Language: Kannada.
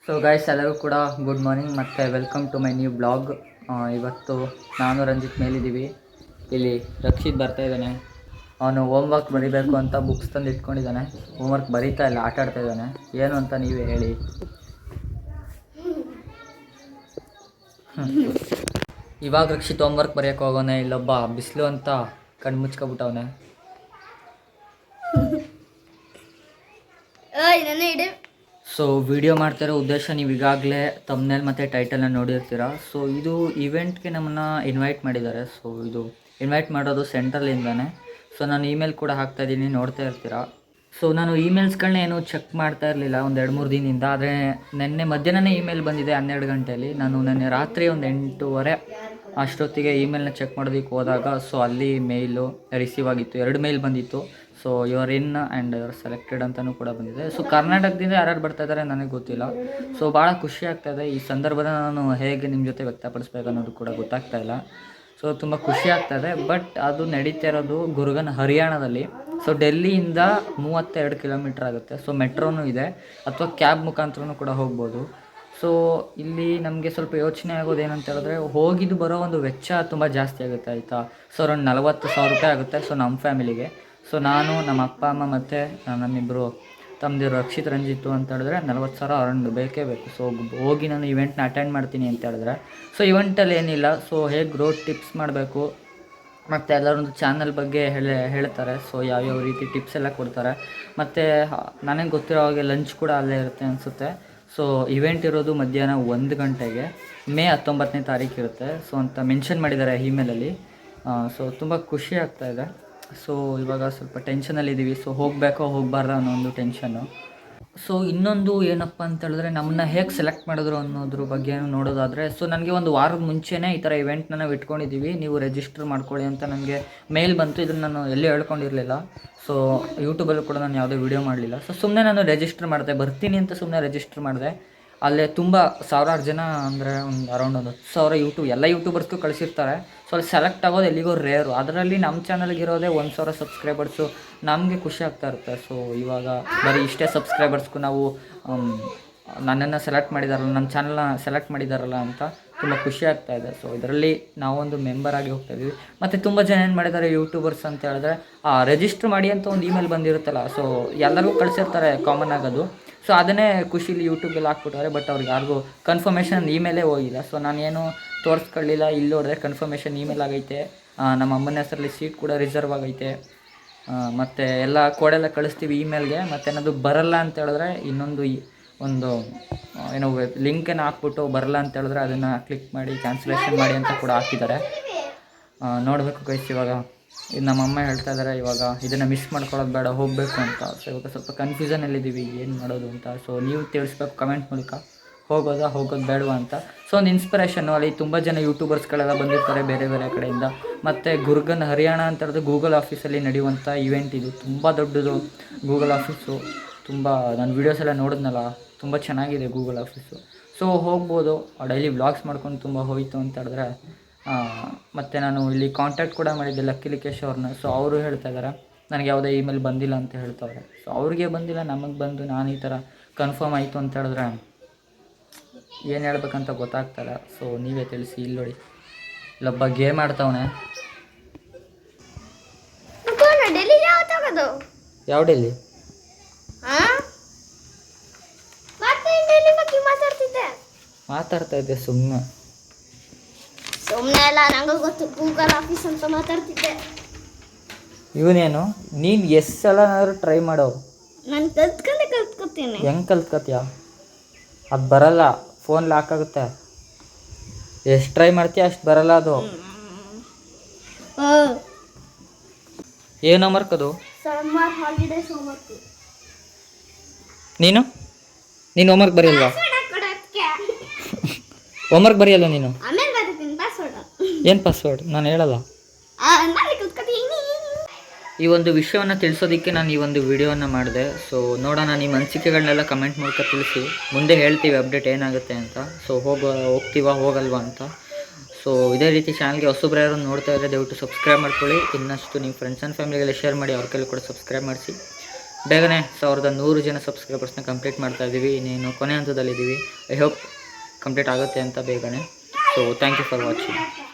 ಸೊ ಗೈಸ್ ಎಲ್ಲರೂ ಕೂಡ ಗುಡ್ ಮಾರ್ನಿಂಗ್ ಮತ್ತು welcome to my new blog. ಇವತ್ತು ನಾನು ರಂಜಿತ್ ಮೇಲಿದ್ದೀವಿ. ಇಲ್ಲಿ ರಕ್ಷಿತ್ ಬರ್ತಾ ಇದ್ದಾನೆ. ಅವನು ಹೋಮ್ವರ್ಕ್ ಬರೀಬೇಕು ಅಂತ ಬುಕ್ಸ್ ತಂದು ಇಟ್ಕೊಂಡಿದ್ದಾನೆ. ಹೋಮ್ವರ್ಕ್ ಬರೀತಾ ಇಲ್ಲ, ಆಟ ಆಡ್ತಾ ಇದ್ದಾನೆ. ಏನು ಅಂತ ನೀವೇ ಹೇಳಿ. ಇವಾಗ ರಕ್ಷಿತ್ ಹೋಮ್ವರ್ಕ್ ಬರೆಯೋಕೆ ಹೋಗೋನೆ. ಇಲ್ಲೊಬ್ಬ ಬಿಸಿಲು ಅಂತ ಕಣ್ಣು ಮುಚ್ಕೊಬಿಟ್ಟವನೆ. ಸೊ ವಿಡಿಯೋ ಮಾಡ್ತಿರೋ ಉದ್ದೇಶ ನೀವು ಈಗಾಗಲೇ ತಮ್ನೇಲ್ ಮತ್ತು ಟೈಟಲ್ನ ನೋಡಿರ್ತೀರ. ಸೊ ಇದು ಇವೆಂಟ್ಗೆ ನಮ್ಮನ್ನು ಇನ್ವೈಟ್ ಮಾಡಿದ್ದಾರೆ. ಸೊ ಇದು ಇನ್ವೈಟ್ ಮಾಡೋದು ಸೆಂಟ್ರಲಿಂದಾನೆ. ಸೊ ನಾನು ಇಮೇಲ್ ಕೂಡ ಹಾಕ್ತಾಯಿದ್ದೀನಿ, ನೋಡ್ತಾ ಇರ್ತೀರ. ಸೊ ನಾನು ಇಮೇಲ್ಸ್ಗಳನ್ನ ಏನು ಚೆಕ್ ಮಾಡ್ತಾ ಇರಲಿಲ್ಲ ಒಂದು 2-3 ದಿನದಿಂದ. ಆದರೆ ನೆನ್ನೆ ಮಧ್ಯಾಹ್ನನೇ ಇಮೇಲ್ ಬಂದಿದೆ 12 ಗಂಟೆಯಲ್ಲಿ. ನಾನು ನೆನ್ನೆ ರಾತ್ರಿ ಒಂದು 8:30 ಅಷ್ಟೊತ್ತಿಗೆ ಇಮೇಲ್ನ ಚೆಕ್ ಮಾಡೋದಕ್ಕೆ ಹೋದಾಗ ಸೊ ಅಲ್ಲಿ ಮೇಲು ರಿಸೀವ್ ಆಗಿತ್ತು. 2 ಮೇಲ್ ಬಂದಿತ್ತು. So your in and your selected ಅಂತಲೂ ಕೂಡ ಬಂದಿದೆ. ಸೊ ಕರ್ನಾಟಕದಿಂದ ಯಾರ್ಯಾರು ಬರ್ತಾ ಇದ್ದಾರೆ ನನಗೆ ಗೊತ್ತಿಲ್ಲ. ಸೊ ಭಾಳ ಖುಷಿ ಆಗ್ತಾಯಿದೆ. ಈ ಸಂದರ್ಭದ ನಾನು ಹೇಗೆ ನಿಮ್ಮ ಜೊತೆ ವ್ಯಕ್ತಪಡಿಸ್ಬೇಕು ಅನ್ನೋದು ಕೂಡ ಗೊತ್ತಾಗ್ತಾಯಿಲ್ಲ. ಸೊ ತುಂಬ ಖುಷಿ ಆಗ್ತಾಯಿದೆ. ಬಟ್ ಅದು ನಡೀತಾ ಇರೋದು ಗುರುಗನ್ ಹರಿಯಾಣದಲ್ಲಿ. ಸೊ ಡೆಲ್ಲಿಯಿಂದ 32 ಕಿಲೋಮೀಟ್ರ್ ಆಗುತ್ತೆ. ಸೊ ಮೆಟ್ರೋನೂ ಇದೆ, ಅಥವಾ ಕ್ಯಾಬ್ ಮುಖಾಂತರನೂ ಕೂಡ ಹೋಗ್ಬೋದು. ಸೊ ಇಲ್ಲಿ ನಮಗೆ ಸ್ವಲ್ಪ ಯೋಚನೆ ಆಗೋದು ಏನಂತ ಹೇಳಿದ್ರೆ, ಹೋಗಿದ್ದು ಬರೋ ಒಂದು ವೆಚ್ಚ ತುಂಬ ಜಾಸ್ತಿ ಆಗುತ್ತೆ, ಆಯಿತಾ. ಸೊ ಅರೌಂಡ್ 40,000 ರೂಪಾಯಿ ಆಗುತ್ತೆ. ಸೊ ನಮ್ಮ ಫ್ಯಾಮಿಲಿಗೆ. ಸೊ ನಾನು, ನಮ್ಮ ಅಪ್ಪ ಅಮ್ಮ ಮತ್ತು ನಮ್ಮಿಬ್ಬರು ತಮ್ಮದಿರು ರಕ್ಷಿತ್ ರಂಜಿತ್ತು ಅಂತ ಹೇಳಿದ್ರೆ 40,000 ಅರೌಂಡ್ ಬೇಕೇ ಬೇಕು. ಸೊ ಹೋಗಿ ನಾನು ಇವೆಂಟ್ನ ಅಟೆಂಡ್ ಮಾಡ್ತೀನಿ ಅಂತ ಹೇಳಿದ್ರೆ, ಸೊ ಇವೆಂಟಲ್ಲಿ ಏನಿಲ್ಲ. ಸೊ ಹೇಗೆ ಗ್ರೋತ್ ಟಿಪ್ಸ್ ಮಾಡಬೇಕು ಮತ್ತು ಎಲ್ಲರೊಂದು ಚಾನಲ್ ಬಗ್ಗೆ ಹೇಳ್ತಾರೆ. ಸೊ ಯಾವ್ಯಾವ ರೀತಿ ಟಿಪ್ಸ್ ಎಲ್ಲ ಕೊಡ್ತಾರೆ. ಮತ್ತು ನನಗೆ ಗೊತ್ತಿರೋ ಹಾಗೆ ಲಂಚ್ ಕೂಡ ಅಲ್ಲೇ ಇರುತ್ತೆ ಅನಿಸುತ್ತೆ. ಸೊ ಇವೆಂಟ್ ಇರೋದು ಮಧ್ಯಾಹ್ನ 1 ಗಂಟೆಗೆ, ಮೇ 19ನೇ ತಾರೀಕು ಇರುತ್ತೆ. ಸೊ ಅಂತ ಮೆನ್ಷನ್ ಮಾಡಿದ್ದಾರೆ ಇಮೇಲಲ್ಲಿ. ಸೊ ತುಂಬ ಖುಷಿ ಆಗ್ತಾಯಿದೆ. ಸೊ ಇವಾಗ ಸ್ವಲ್ಪ ಟೆನ್ಷನಲ್ಲಿದ್ದೀವಿ. ಸೊ ಹೋಗಬೇಕೋ ಹೋಗಬಾರ್ದ ಅನ್ನೋ ಒಂದು ಟೆನ್ಷನ್ನು. ಸೊ ಇನ್ನೊಂದು ಏನಪ್ಪ ಅಂತ ಹೇಳಿದ್ರೆ, ನಮ್ಮನ್ನ ಹೇಗೆ ಸೆಲೆಕ್ಟ್ ಮಾಡಿದ್ರು ಅನ್ನೋದ್ರ ಬಗ್ಗೆ ನೋಡೋದಾದರೆ, ಸೊ ನನಗೆ ಒಂದು ವಾರದ ಮುಂಚೆನೇ ಈ ಥರ ಇವೆಂಟ್ನ ನಾವು ಇಟ್ಕೊಂಡಿದ್ದೀವಿ, ನೀವು ರಿಜಿಸ್ಟರ್ ಮಾಡ್ಕೊಳ್ಳಿ ಅಂತ ನನಗೆ ಮೇಲ್ ಬಂತು. ಇದನ್ನು ನಾನು ಎಲ್ಲೂ ಹೇಳ್ಕೊಂಡಿರಲಿಲ್ಲ. ಸೊ ಯೂಟ್ಯೂಬಲ್ಲೂ ಕೂಡ ನಾನು ಯಾವುದೇ ವೀಡಿಯೋ ಮಾಡಲಿಲ್ಲ. ಸೊ ಸುಮ್ಮನೆ ನಾನು ರಿಜಿಸ್ಟರ್ ಮಾಡಿದೆ, ಬರ್ತೀನಿ ಅಂತ ಸುಮ್ಮನೆ ರಿಜಿಸ್ಟರ್ ಮಾಡಿದೆ. ಅಲ್ಲೇ ತುಂಬ ಸಾವಿರಾರು ಜನ, ಅಂದರೆ ಒಂದು ಅರೌಂಡ್ ಒಂದು 10,000 ಎಲ್ಲ ಯೂಟ್ಯೂಬರ್ಸ್ಗೂ ಕಳಿಸಿರ್ತಾರೆ. ಸೊ ಅಲ್ಲಿ ಸೆಲೆಕ್ಟ್ ಆಗೋದು ಎಲ್ಲಿಗೋ ರೇರು. ಅದರಲ್ಲಿ ನಮ್ಮ ಚಾನಲ್ಗಿರೋದೇ 1,000 ಸಬ್ಸ್ಕ್ರೈಬರ್ಸು. ನಮಗೆ ಖುಷಿ ಆಗ್ತಾ ಇರುತ್ತೆ. ಸೊ ಇವಾಗ ಬರೀ ಇಷ್ಟೇ ಸಬ್ಸ್ಕ್ರೈಬರ್ಸ್ಗೂ ನಾವು ನನ್ನನ್ನು ಸೆಲೆಕ್ಟ್ ಮಾಡಿದಾರಲ್ಲ, ನಮ್ಮ ಚಾನಲ್ನ ಸೆಲೆಕ್ಟ್ ಮಾಡಿದಾರಲ್ಲ ಅಂತ ತುಂಬ ಖುಷಿ ಆಗ್ತಾಯಿದೆ. ಸೊ ಇದರಲ್ಲಿ ನಾವೊಂದು ಮೆಂಬರ್ ಆಗಿ ಹೋಗ್ತಾಯಿದ್ವಿ. ಮತ್ತು ತುಂಬ ಜನ ಏನು ಮಾಡಿದ್ದಾರೆ ಯೂಟ್ಯೂಬರ್ಸ್ ಅಂತ ಹೇಳಿದ್ರೆ, ರಿಜಿಸ್ಟರ್ ಮಾಡಿ ಅಂತ ಒಂದು ಇಮೇಲ್ ಬಂದಿರುತ್ತಲ್ಲ, ಸೊ ಎಲ್ಲರಿಗೂ ಕಳಿಸಿರ್ತಾರೆ ಕಾಮನ್ ಆಗೋದು. ಸೊ ಅದನ್ನೇ ಖುಷಿಲಿ ಯೂಟ್ಯೂಬಲ್ಲಿ ಹಾಕ್ಬಿಟ್ಟಾರೆ. ಬಟ್ ಅವ್ರಿಗೆ ಯಾರಿಗೂ ಕನ್ಫರ್ಮೇಷನ್ ಇಮೇಲೇ ಹೋಗಿಲ್ಲ. ಸೊ ನಾನೇನು ತೋರಿಸ್ಕೊಳ್ಳಿಲ್ಲ. ಇಲ್ಲಿ ನೋಡಿದ್ರೆ ಕನ್ಫರ್ಮೇಷನ್ ಇಮೇಲ್ ಆಗೈತೆ. ನಮ್ಮ ಅಮ್ಮನ ಹೆಸರಲ್ಲಿ ಸೀಟ್ ಕೂಡ ರಿಸರ್ವ್ ಆಗೈತೆ. ಮತ್ತು ಎಲ್ಲ ಕೋಡೆಲ್ಲ ಕಳಿಸ್ತೀವಿ ಇಮೇಲ್ಗೆ. ಮತ್ತೇನಾದರೂ ಬರಲ್ಲ ಅಂತ ಹೇಳಿದ್ರೆ ಇನ್ನೊಂದು ಒಂದು ಏನೋ ಲಿಂಕನ್ನು ಹಾಕ್ಬಿಟ್ಟು ಬರಲ್ಲ ಅಂತ ಹೇಳಿದ್ರೆ ಅದನ್ನು ಕ್ಲಿಕ್ ಮಾಡಿ ಕ್ಯಾನ್ಸಲೇಷನ್ ಮಾಡಿ ಅಂತ ಕೂಡ ಹಾಕಿದ್ದಾರೆ. ನೋಡಬೇಕು ಗೈಸ್. ಇವಾಗ ಇದು ನಮ್ಮಮ್ಮ ಹೇಳ್ತಾ ಇದ್ದಾರೆ, ಇವಾಗ ಇದನ್ನು ಮಿಸ್ ಮಾಡ್ಕೊಳ್ಳೋದು ಬೇಡ, ಹೋಗಬೇಕು ಅಂತ. ಸೊ ಇವಾಗ ಸ್ವಲ್ಪ ಕನ್ಫ್ಯೂಷನಲ್ಲಿದ್ದೀವಿ ಏನು ಮಾಡೋದು ಅಂತ. ಸೊ ನೀವು ತಿಳಿಸ್ಬೇಕು ಕಮೆಂಟ್ ಮೂಲಕ, ಹೋಗೋದು ಬೇಡವಾ ಅಂತ. ಸೊ ಒಂದು ಇನ್ಸ್ಪಿರೇಷನ್ನು. ಅಲ್ಲಿ ತುಂಬ ಜನ ಯೂಟ್ಯೂಬರ್ಸ್ಗಳೆಲ್ಲ ಬಂದಿರ್ತಾರೆ ಬೇರೆ ಬೇರೆ ಕಡೆಯಿಂದ. ಮತ್ತು ಗುರುಗನ್ ಹರಿಯಾಣ ಅಂತ ಹೇಳಿದ್ರೆ ಗೂಗಲ್ ಆಫೀಸಲ್ಲಿ ನಡೆಯುವಂಥ ಇವೆಂಟ್ ಇದು. ತುಂಬ ದೊಡ್ಡದು ಗೂಗಲ್ ಆಫೀಸು. ತುಂಬ ನಾನು ವೀಡಿಯೋಸ್ ಎಲ್ಲ ನೋಡಿದ್ನಲ್ಲ, ತುಂಬ ಚೆನ್ನಾಗಿದೆ ಗೂಗಲ್ ಆಫೀಸು. ಸೊ ಹೋಗ್ಬೋದು. ಡೈಲಿ ವ್ಲಾಗ್ಸ್ ಮಾಡ್ಕೊಂಡು ತುಂಬ ಹೋಯಿತು ಅಂತ ಹೇಳಿದ್ರೆ. ಮತ್ತು ನಾನು ಇಲ್ಲಿ ಕಾಂಟ್ಯಾಕ್ಟ್ ಕೂಡ ಮಾಡಿದ್ದೆ ಲಕ್ಕಿ ಲಿಕೇಶ್ ಅವ್ರನ್ನ. ಸೊ ಅವರು ಹೇಳ್ತಾ ಇದ್ದಾರೆ ನನಗೆ ಯಾವುದೇ ಇಮೇಲ್ ಬಂದಿಲ್ಲ ಅಂತ ಹೇಳ್ತಾವ್ರೆ. ಸೊ ಅವ್ರಿಗೆ ಬಂದಿಲ್ಲ, ನಮಗೆ ಬಂದು ನಾನು ಈ ಥರ ಕನ್ಫರ್ಮ್ ಆಯಿತು ಅಂತ ಹೇಳಿದ್ರೆ ಏನು ಹೇಳ್ಬೇಕಂತ ಗೊತ್ತಾಗ್ತಾಯಿಲ್ಲ. ಸೊ ನೀವೇ ತಿಳಿಸಿ. ಇಲ್ಲಿ ನೋಡಿ, ಇಲ್ಲೊಬ್ಬ ಗೇಮ್ ಆಡ್ತಾವನೆ. ಯಾವ ಡೆಲ್ಲಿ? ಮಾತಾಡ್ತಾ ಇದ್ದೆ ಸುಮ್ಮನೆ ಎಲ್ಲ ನಂಗೆ ಗೊತ್ತು. ಗೂಗಲ್ ಆಫೀಸ್ ಅಂತ ಮಾತಾಡ್ತಿದ್ದೆ. ಇವನೇನು ನೀನು ಎಷ್ಟು ಸಲ ಟ್ರೈ ಮಾಡೋ? ನಾನು ಕಲ್ತ್ಕೊತೀನಿ. ಹೆಂಗೆ ಕಲ್ತ್ಕೊತೀಯ? ಅದು ಬರಲ್ಲ, ಫೋನ್ ಲಾಕ್ ಆಗುತ್ತೆ. ಎಷ್ಟು ಟ್ರೈ ಮಾಡ್ತೀಯ ಅಷ್ಟು ಬರಲ್ಲ ಅದು. ಏನು ಹೋಮ್ವರ್ಕ್ ಅದು? Summer holidays homework. ನೀನು ಹೋಮ್ವರ್ಕ್ ಬರೆಯಲ್ವಾ? ಹೋಮ್ವರ್ಕ್ ಬರೆಯಲ್ಲ ನೀನು? ಏನು ಪಾಸ್ವರ್ಡ್? ನಾನು ಹೇಳಲ್ಲ. ಈ ಒಂದು ವಿಷಯವನ್ನು ತಿಳಿಸೋದಕ್ಕೆ ನಾನು ಈ ಒಂದು ವಿಡಿಯೋವನ್ನು ಮಾಡಿದೆ. ಸೊ ನೋಡೋಣ, ನಿಮ್ಮ ಅನಿಸಿಕೆಗಳನ್ನೆಲ್ಲ ಕಮೆಂಟ್ ಮೂಲಕ ತಿಳಿಸಿ. ಮುಂದೆ ಹೇಳ್ತೀವಿ ಅಪ್ಡೇಟ್ ಏನಾಗುತ್ತೆ ಅಂತ. ಸೊ ಹೋಗ್ತೀವಾ ಹೋಗಲ್ವಾ ಅಂತ. ಸೊ ಇದೇ ರೀತಿ ಚಾನಲ್ಗೆ ಹೊಸಬ್ರು ಯಾರು ನೋಡ್ತಾ ಇದ್ದರೆ ದಯವಿಟ್ಟು ಸಬ್ಸ್ಕ್ರೈಬ್ ಮಾಡ್ಕೊಳ್ಳಿ. ಇನ್ನಷ್ಟು ನಿಮ್ಮ ಫ್ರೆಂಡ್ಸ್ ಆ್ಯಂಡ್ ಫ್ಯಾಮಿಲಿಗೆಲ್ಲ ಶೇರ್ ಮಾಡಿ, ಅವ್ರ ಕೈಲಿ ಕೂಡ ಸಬ್ಸ್ಕ್ರೈಬ್ ಮಾಡಿಸಿ. ಬೇಗನೆ 1100 ಜನ ಸಬ್ಸ್ಕ್ರೈಬರ್ಸ್ನ ಕಂಪ್ಲೀಟ್ ಮಾಡ್ತಾ ಇದ್ದೀವಿ. ಇನ್ನೇನು ಕೊನೆ ಹಂತದಲ್ಲಿದ್ದೀವಿ. ಐ ಹೋಪ್ ಕಂಪ್ಲೀಟ್ ಆಗುತ್ತೆ ಅಂತ ಬೇಗನೆ. So thank you for watching.